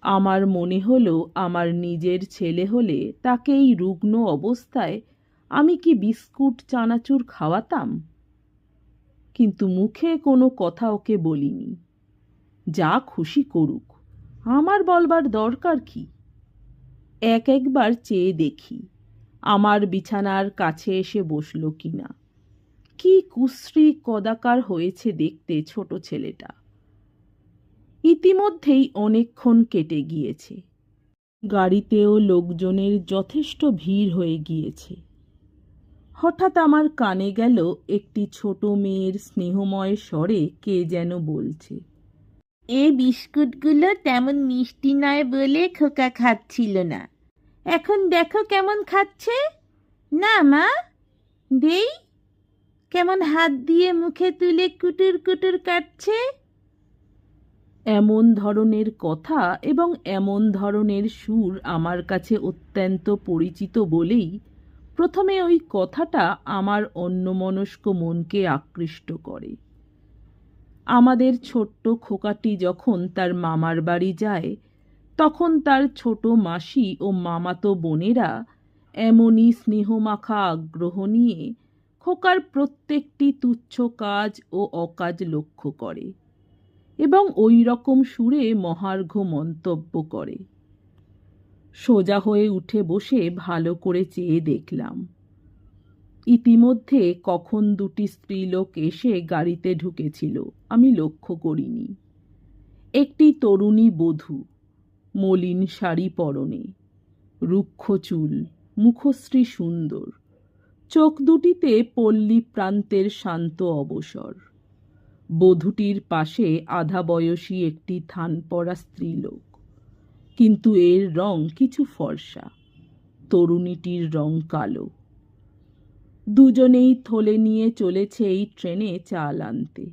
আমার মনে হলো আমার নিজের ছেলে হলে তাকে এই রুগ্ন অবস্থায় আমি কি বিস্কুট চানাচুর খাওয়াতাম? কিন্তু মুখে কোনো কথা ওকে বলিনি। যা খুশি করুক, আমার বলবার দরকার কি? একবার চেয়ে দেখি আমার বিছানার কাছে এসে বসল কিনা। কি কুশ্রী কদাকার হয়েছে দেখতে ছোট ছেলেটা। ইতিমধ্যেই অনেকক্ষণ কেটে গিয়েছে। গাড়িতেও লোকজনের যথেষ্ট ভিড় হয়ে গিয়েছে। হঠাৎ আমার কানে গেল একটি ছোট মেয়ের স্নেহময় স্বরে কে যেন বলছে, এ বিস্কুটগুলো তেমন মিষ্টি নয় বলে খোকা খাচ্ছিল না, এখন দেখো কেমন খাচ্ছে। না মা, দেই, কেমন হাত দিয়ে মুখে তুলে কুটুর কুটুর কাটছে। এমন ধরনের কথা এবং এমন ধরনের সুর আমার কাছে অত্যন্ত পরিচিত বলেই প্রথমে ওই কথাটা আমার অন্যমনস্ক মনকে আকৃষ্ট করে। আমাদের ছোট্ট খোকাটি যখন তার মামার বাড়ি যায়, তখন তার ছোট মাসি ও মামাতো বোনেরা এমনই স্নেহমাখা আগ্রহ নিয়ে খোকার প্রত্যেকটি তুচ্ছ কাজ ও অকাজ লক্ষ্য করে এবং ওই রকম সুরে মহার্ঘ মন্তব্য করে। সোজা হয়ে উঠে বসে ভালো করে চেয়ে দেখলাম। ইতিমধ্যে কখন দুটি স্ত্রীলোক এসে গাড়িতে ঢুকেছিল আমি লক্ষ্য করিনি। একটি তরুণী বধূ, মলিন শাড়ি পরনে, রুক্ষ চুল, মুখশ্রী সুন্দর, চোখ দুটিতে পল্লী প্রান্তের শান্ত অবসর। বধূটির পাশে আধা বয়সী একটি থান পরা স্ত্রীলোক, কিন্তু এর রং কিছু ফর্সা, তরুণীটির রং কালো। দুজনেই থলে নিয়ে চলেছে এই ট্রেনে চাল আনতে।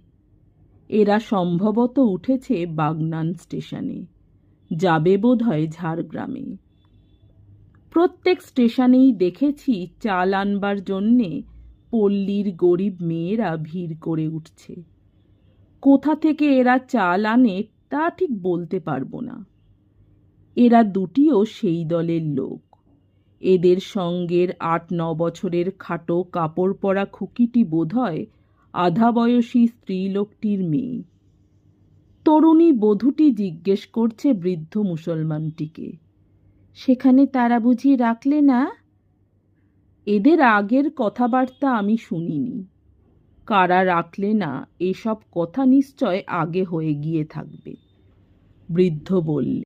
এরা সম্ভবত উঠেছে বাগনান স্টেশনে, যাবে বোধহয় ঝাড়গ্রামে। প্রত্যেক স্টেশনেই দেখেছি চাল আনবার জন্যে পল্লীর গরিব মেয়েরা ভিড় করে উঠছে। কোথা থেকে এরা চাল আনে তা ঠিক বলতে পারবো না। এরা দুটিও সেই দলের লোক। এদের সঙ্গের ৮-৯ বছরের খাটো কাপড় পরা খুকিটি বোধহয় আধা বয়সী স্ত্রীলোকটির মেয়ে। তরুণী বধূটি জিজ্ঞেস করছে বৃদ্ধ মুসলমানটিকে, সেখানে তারা বুঝি রাখলে না? এদের আগের কথাবার্তা আমি শুনিনি। কারা রাখলে না এসব কথা নিশ্চয় আগে হয়ে গিয়ে থাকবে। বৃদ্ধ বললে,